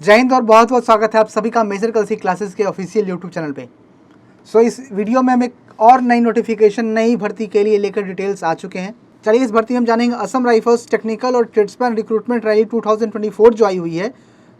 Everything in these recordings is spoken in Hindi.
जय हिंद और बहुत बहुत स्वागत है आप सभी का मेजर कलसी क्लासेस के ऑफिशियल यूट्यूब चैनल पे। इस वीडियो में हम एक और नई नोटिफिकेशन नई भर्ती के लिए लेकर डिटेल्स आ चुके हैं। चलिए इस भर्ती में हम जानेंगे असम राइफल्स टेक्निकल और ट्रेड्समैन रिक्रूटमेंट रैली 2024 जो आई हुई है,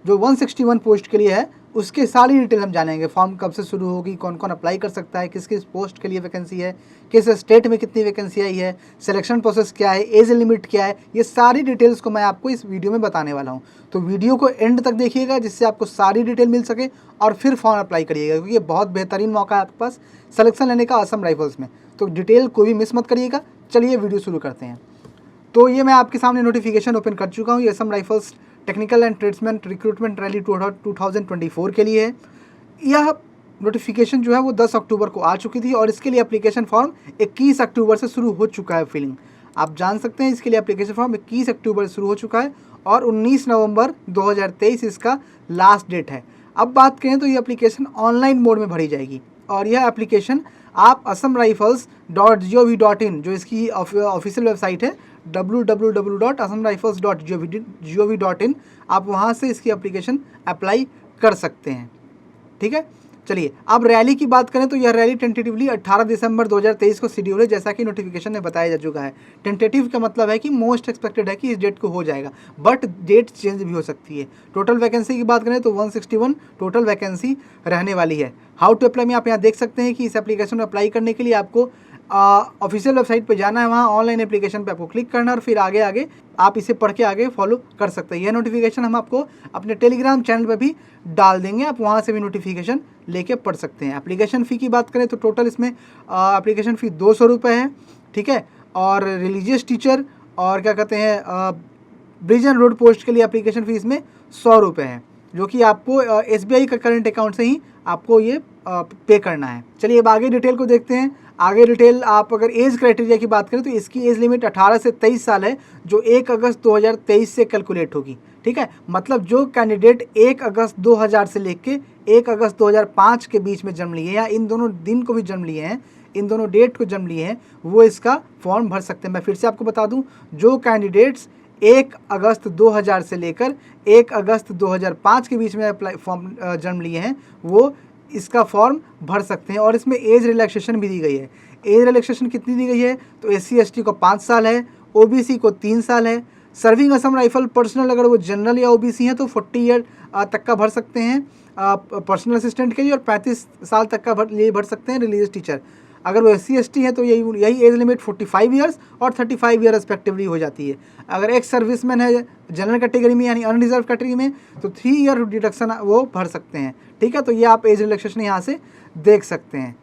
जो 161 पोस्ट के लिए है, उसके सारी डिटेल हम जानेंगे। फॉर्म कब से शुरू होगी, कौन कौन अप्लाई कर सकता है, किस किस पोस्ट के लिए वैकेंसी है, किस स्टेट में कितनी वैकेंसी आई है, सिलेक्शन प्रोसेस क्या है, एज लिमिट क्या है, ये सारी डिटेल्स को मैं आपको इस वीडियो में बताने वाला हूँ। तो वीडियो को एंड तक देखिएगा जिससे आपको सारी डिटेल मिल सके और फिर फॉर्म अप्लाई करिएगा, क्योंकि ये बहुत बेहतरीन मौका है आपके पास सिलेक्शन लेने का असम राइफल्स में। तो डिटेल कोई भी मिस मत करिएगा। चलिए वीडियो शुरू करते हैं। तो ये मैं आपके सामने नोटिफिकेशन ओपन कर चुका हूँ। ये Assam rifles technical and tradesman recruitment rally 2024 के लिए है। यह नोटिफिकेशन जो है वो 10 अक्टूबर को आ चुकी थी और इसके लिए एप्लीकेशन फॉर्म 21 अक्टूबर से शुरू हो चुका है फिलिंग। आप जान सकते हैं इसके लिए एप्लीकेशन फॉर्म 21 अक्टूबर से शुरू हो चुका है और 19 नवंबर 2023 इसका लास्ट डेट है। अब बात करें तो ये एप्लीकेशन ऑनलाइन मोड में भरी जाएगी और यह एप्लीकेशन आप asamrifles.gov.in जो इसकी ऑफिशियल वेबसाइट है www.asamrifles.gov.in, आप वहाँ से इसकी एप्लीकेशन अप्लाई कर सकते हैं। ठीक है, चलिए अब रैली की बात करें तो यह रैली टेंटेटिवली 18 दिसंबर 2023 को शेड्यूल है, जैसा कि नोटिफिकेशन में बताया जा चुका है। टेंटेटिव का मतलब है कि मोस्ट एक्सपेक्टेड है कि इस डेट को हो जाएगा, बट डेट चेंज भी हो सकती है। टोटल वैकेंसी की बात करें तो 161 टोटल वैकेंसी रहने वाली है। हाउ टू अप्लाई में आप यहाँ देख सकते हैं कि इस एप्लीकेशन में अप्लाई करने के लिए आपको ऑफिशियल वेबसाइट पे जाना है, वहाँ ऑनलाइन एप्लीकेशन पे आपको क्लिक करना है और फिर आगे आप इसे पढ़ के आगे फॉलो कर सकते हैं। यह नोटिफिकेशन हम आपको अपने टेलीग्राम चैनल पे भी डाल देंगे, आप वहाँ से भी नोटिफिकेशन लेके पढ़ सकते हैं। एप्लीकेशन फ़ी की बात करें तो टोटल इसमें एप्लीकेशन फ़ी 200 रुपये है। ठीक है, और रिलीजियस टीचर और क्या कहते हैं ब्रिज एंड रोड पोस्ट के लिए एप्लीकेशन फ़ीस में 100 रुपये है, जो कि आपको SBI का करंट अकाउंट से ही आपको ये पे करना है। चलिए अब आगे डिटेल को देखते हैं। आगे डिटेल आप अगर एज क्राइटेरिया की बात करें तो इसकी एज लिमिट 18 से 23 साल है, जो 1 अगस्त 2023 से कैलकुलेट होगी। ठीक है, मतलब जो कैंडिडेट 1 अगस्त 2000 से लेके 1 अगस्त 2005 के बीच में जन्म लिए या इन दोनों दिन को भी जन्म लिए हैं, इन दोनों डेट को जन्म लिए हैं, वो इसका फॉर्म भर सकते हैं। मैं फिर से आपको बता दूं, जो कैंडिडेट्स 1 अगस्त 2000 से लेकर 1 अगस्त 2005 के बीच में अप्लाई फॉर्म जन्म लिए हैं, वो इसका फॉर्म भर सकते हैं। और इसमें एज रिलैक्सेशन भी दी गई है। एज रिलैक्सेशन कितनी दी गई है तो SC ST को 5 साल है, OBC को 3 साल है। सर्विंग असम राइफल पर्सनल अगर वो जनरल या OBC हैं तो 40 ईयर तक का भर सकते हैं पर्सनल असिस्टेंट के लिए, और 35 साल तक का भर सकते हैं रिलीजियस टीचर। अगर वो SC ST है तो यही एज लिमिट 45 ईयर्स और 35 ईयर रिस्पेक्टिवली हो जाती है। अगर एक्स सर्विसमैन है जनरल कैटेगरी में यानी अनरिजर्व कैटेगरी में तो 3 ईयर डिडक्शन वो भर सकते हैं। ठीक है, तो ये आप एज रिलैक्सेशन यहाँ से देख सकते हैं।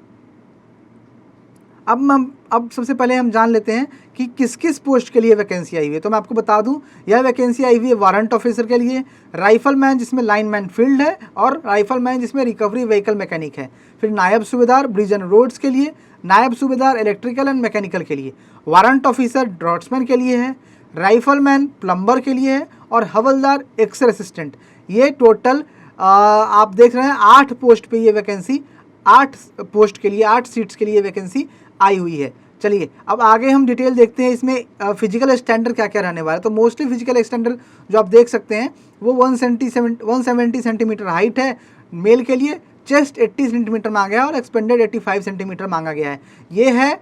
अब सबसे पहले हम जान लेते हैं कि किस किस पोस्ट के लिए वैकेंसी आई हुई है। तो मैं आपको बता दूं, यह वैकेंसी आई हुई है वारंट ऑफिसर के लिए, राइफलमैन जिसमें लाइनमैन फील्ड है, और राइफलमैन जिसमें रिकवरी व्हीकल मैकेनिक है। फिर नायब सूबेदार ब्रिज एंड रोड्स के लिए, नायब सूबेदार इलेक्ट्रिकल एंड मैकेनिकल के लिए, वारंट ऑफिसर ड्रॉट्समैन के लिए है, राइफलमैन प्लम्बर के लिए है, और हवलदार एक्सरे असिस्टेंट। ये टोटल आप देख रहे हैं 8 पोस्ट पे ये वैकेंसी, 8 पोस्ट के लिए 8 सीट्स के लिए वैकेंसी आई हुई है। चलिए अब आगे हम डिटेल देखते हैं इसमें फिजिकल स्टैंडर्ड क्या क्या रहने वाला है। तो मोस्टली फिजिकल स्टैंडर्ड जो आप देख सकते हैं वो 170 सेंटीमीटर हाइट है मेल के लिए, चेस्ट 80 सेंटीमीटर मांगा गया है और एक्सपेंडेड 85 सेंटीमीटर मांगा गया है। ये है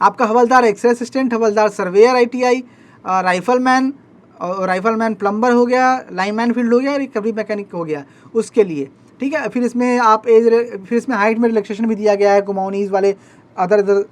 आपका हवलदार एक्सरे असिस्टेंट, हवलदार सर्वेयर ITI, राइफलमैन प्लम्बर हो गया, लाइनमैन फील्ड हो गया, रिकवरी मैकेनिक हो गया उसके लिए। ठीक है, फिर इसमें हाइट में रिलैक्सेशन भी दिया गया है कुमाऊनीज वाले अदर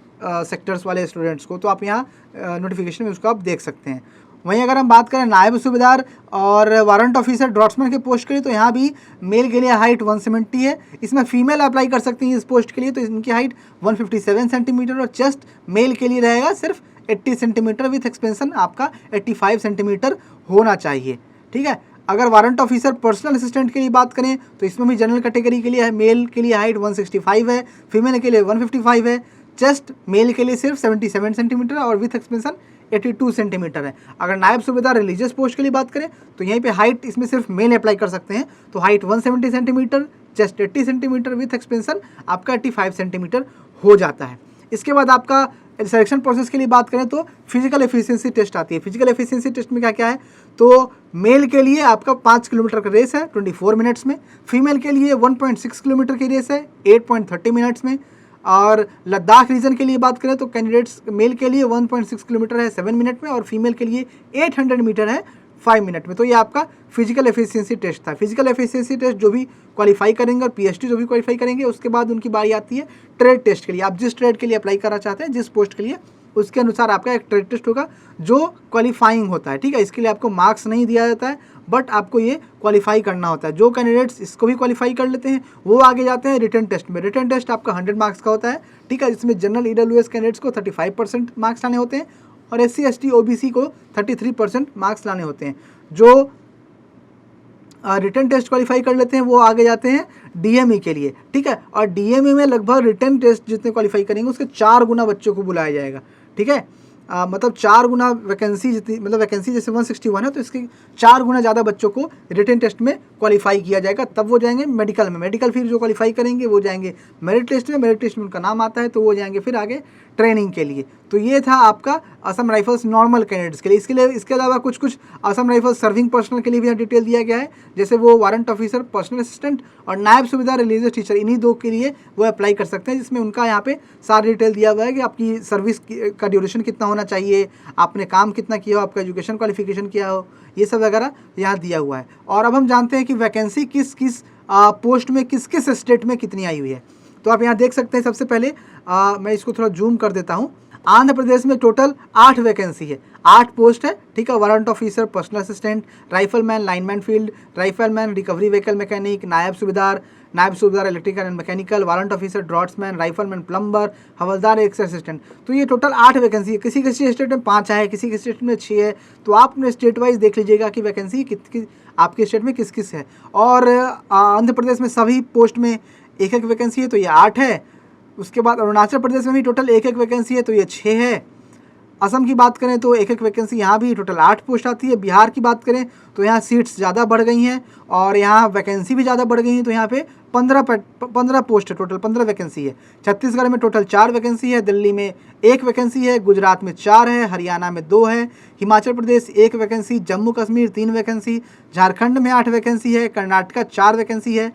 सेक्टर्स वाले स्टूडेंट्स को, तो आप यहाँ नोटिफिकेशन में उसको आप देख सकते हैं। वहीं अगर हम बात करें नायब सूबेदार और वारंट ऑफिसर ड्रॉट्समैन के पोस्ट के लिए, तो यहाँ भी मेल के लिए हाइट 170 है। इसमें फीमेल अप्लाई कर सकती हैं इस पोस्ट के लिए, तो इनकी हाइट 157 सेंटीमीटर और चेस्ट मेल के लिए रहेगा सिर्फ 80 सेंटीमीटर विथ एक्सपेंशन आपका 85 सेंटीमीटर होना चाहिए। ठीक है, अगर वारंट ऑफिसर पर्सनल असिस्टेंट के लिए बात करें तो इसमें भी जनरल कैटेगरी के लिए है, मेल के लिए हाइट 165 है, फीमेल के लिए 155 है, चेस्ट मेल के लिए सिर्फ 77 सेंटीमीटर और विथ एक्सपेंशन 82 सेंटीमीटर है। अगर नायब सूबेदार रिलीजियस पोस्ट के लिए बात करें तो यहीं पे हाइट इसमें सिर्फ मेल अप्लाई कर सकते हैं, तो height 170 centimetre, chest 80 centimetre with expansion आपका 85 सेंटीमीटर हो जाता है। इसके बाद आपका सिलेक्शन प्रोसेस के लिए बात करें तो फिजिकल एफिशिएंसी टेस्ट आती है। फिजिकल एफिशिएंसी टेस्ट में क्या क्या है, तो मेल के लिए आपका 5 किलोमीटर का रेस है 24 मिनट्स में, फीमेल के लिए 1.6 किलोमीटर की रेस है 8.30 मिनट्स में, और लद्दाख रीजन के लिए बात करें तो कैंडिडेट्स मेल के लिए 1.6 किलोमीटर है 7 मिनट में, और फीमेल के लिए 800 मीटर है 5 मिनट में। तो ये आपका फिजिकल एफिशिएंसी टेस्ट था। फिजिकल एफिशिएंसी टेस्ट जो भी क्वालिफाई करेंगे और पीएचडी जो भी क्वालिफाई करेंगे, उसके बाद उनकी बारी आती है ट्रेड टेस्ट के लिए। आप जिस ट्रेड के लिए अप्लाई करना चाहते हैं, जिस पोस्ट के लिए, उसके अनुसार आपका एक ट्रेड टेस्ट होगा जो क्वालिफाइंग होता है, ठीक है। इसके लिए आपको मार्क्स नहीं दिया जाता है, बट आपको ये क्वालिफाई करना होता है। जो कैंडिडेट्स इसको भी क्वालिफाई कर लेते हैं वो आगे जाते हैं रिटन टेस्ट में। रिटन टेस्ट आपका 100 मार्क्स का होता है, ठीक है, जिसमें जनरल ईडब्ल्यूएस कैंडिडेट्स को 35% मार्क्स लाने होते हैं और SC ST OBC को 33% मार्क्स लाने होते हैं। जो रिटन टेस्ट क्वालिफाई कर लेते हैं वो आगे जाते हैं DME के लिए, ठीक है। और DME में लगभग रिटन टेस्ट जितने क्वालिफाई करेंगे उसके 4 गुना बच्चों को बुलाया जाएगा, ठीक है। मतलब 4 गुना वैकेंसी जितनी, मतलब वैकेंसी जैसे 161 है तो इसके 4 गुना ज़्यादा बच्चों को रिटन टेस्ट में क्वालिफाई किया जाएगा, तब वो जाएंगे मेडिकल में। मेडिकल फिर जो क्वालिफाई करेंगे वो जाएंगे मेरिट टेस्ट में, मेरिट टेस्ट में उनका नाम आता है तो वो जाएंगे फिर आगे ट्रेनिंग के लिए। तो ये था आपका असम राइफल्स नॉर्मल कैंडिडेट्स के लिए। इसके अलावा कुछ असम राइफल्स सर्विंग पर्सनल के लिए भी यहाँ डिटेल दिया गया है, जैसे वो वारंट ऑफिसर, पर्सनल असिस्टेंट और नायब सूबेदार रिलीजियस टीचर, इन्हीं 2 के लिए वो अप्लाई कर सकते हैं, जिसमें उनका यहाँ पे सारा डिटेल दिया हुआ है कि आपकी सर्विस का ड्यूरेशन कितना होना चाहिए, आपने काम कितना किया हो, आपका एजुकेशन क्वालिफिकेशन क्या हो, ये सब वगैरह यहाँ दिया हुआ है। और अब हम जानते हैं कि वैकेंसी किस किस पोस्ट में किस किस स्टेट में कितनी आई हुई है। तो आप यहाँ देख सकते हैं, सबसे पहले मैं इसको थोड़ा जूम कर देता हूँ। आंध्र प्रदेश में टोटल 8 वैकेंसी है, 8 पोस्ट है, ठीक है। Warrant officer, personal assistant, rifleman, lineman field, rifleman, recovery vehicle mechanic, नायब सूबेदार electrical and mechanical, warrant officer, draughtsman, rifleman, plumber, havildar, x assistant. तो ये टोटल 8 वैकेंसी है। किसी किसी स्टेट में 5 है, किसी किसी स्टेट में 6 है। तो आप अपने स्टेट वाइज देख लीजिएगा कि वैकेंसी आपके स्टेट में किस किस है। और आंध्र प्रदेश में सभी पोस्ट में 1-1 वैकेंसी है, तो ये 8 है। उसके बाद अरुणाचल प्रदेश में भी टोटल 1-1 वैकेंसी है, तो ये 6 है। असम की बात करें तो 1-1 वैकेंसी, यहाँ भी टोटल 8 पोस्ट आती है। बिहार की बात करें तो यहाँ सीट्स ज़्यादा बढ़ गई हैं और यहाँ वैकेंसी भी ज़्यादा बढ़ गई हैं, तो यहाँ पे 15 पोस्ट है, टोटल 15 वैकेंसी है। छत्तीसगढ़ में टोटल 4 वैकेंसी है, दिल्ली में 1 वैकेंसी है, गुजरात में 4 है, हरियाणा में 2 है, हिमाचल प्रदेश 1 वैकेंसी, जम्मू कश्मीर 3 वैकेंसी, झारखंड में 8 वैकेंसी है, कर्नाटका 4 वैकेंसी है,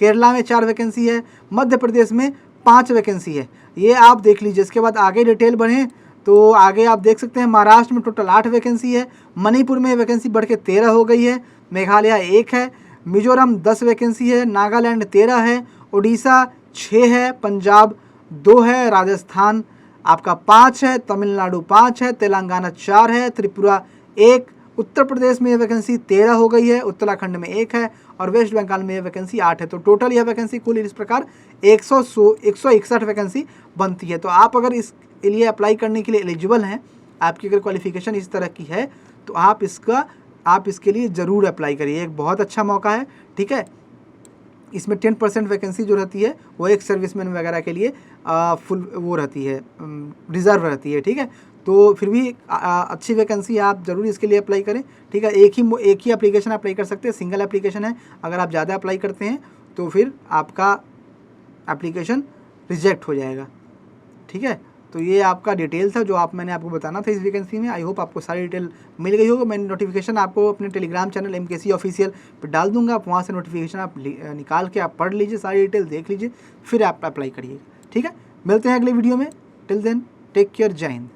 केरला में 4 वैकेंसी है, मध्य प्रदेश में 5 वैकेंसी है। ये आप देख लीजिए। इसके बाद आगे डिटेल बढ़ें तो आगे आप देख सकते हैं महाराष्ट्र में टोटल 8 वैकेंसी है, मणिपुर में वैकेंसी बढ़ के 13 हो गई है, मेघालय 1 है, मिजोरम 10 वैकेंसी है, नागालैंड 13 है, उड़ीसा 6 है, पंजाब 2 है, राजस्थान आपका 5 है, तमिलनाडु 5 है, तेलंगाना 4 है, त्रिपुरा 1, उत्तर प्रदेश में वैकेंसी 13 हो गई है, उत्तराखंड में 1 है और वेस्ट बंगाल में वैकेंसी 8 है। तो टोटल यह वैकेंसी कुल इस प्रकार 161 वैकेंसी बनती है। तो आप अगर इसके लिए अप्लाई करने के लिए एलिजिबल हैं, आपकी अगर क्वालिफिकेशन इस तरह की है, तो आप इसके लिए ज़रूर अप्लाई करिए। एक बहुत अच्छा मौका है, ठीक है। इसमें 10% वैकेंसी जो रहती है वो एक सर्विसमैन वगैरह के लिए फुल वो रहती है, रिजर्व रहती है, ठीक है। तो फिर भी अच्छी वैकेंसी, आप ज़रूर इसके लिए अप्लाई करें, ठीक है। एक ही एप्लीकेशन अप्लाई कर सकते हैं, सिंगल एप्लीकेशन है। अगर आप ज़्यादा अप्लाई करते हैं तो फिर आपका एप्लीकेशन रिजेक्ट हो जाएगा, ठीक है। तो ये आपका डिटेल था जो मैंने आपको बताना था इस वैकेंसी में। आई होप आपको सारी डिटेल मिल गई होगी। मैं नोटिफिकेशन आपको अपने टेलीग्राम चैनल MKC ऑफिशियल पर डाल दूंगा। आप वहाँ से नोटिफिकेशन आप निकाल के आप पढ़ लीजिए, सारी डिटेल देख लीजिए, फिर आप अप्लाई करिएगा, ठीक है। मिलते हैं अगले वीडियो में। टिल देन टेक केयर, जय हिंद।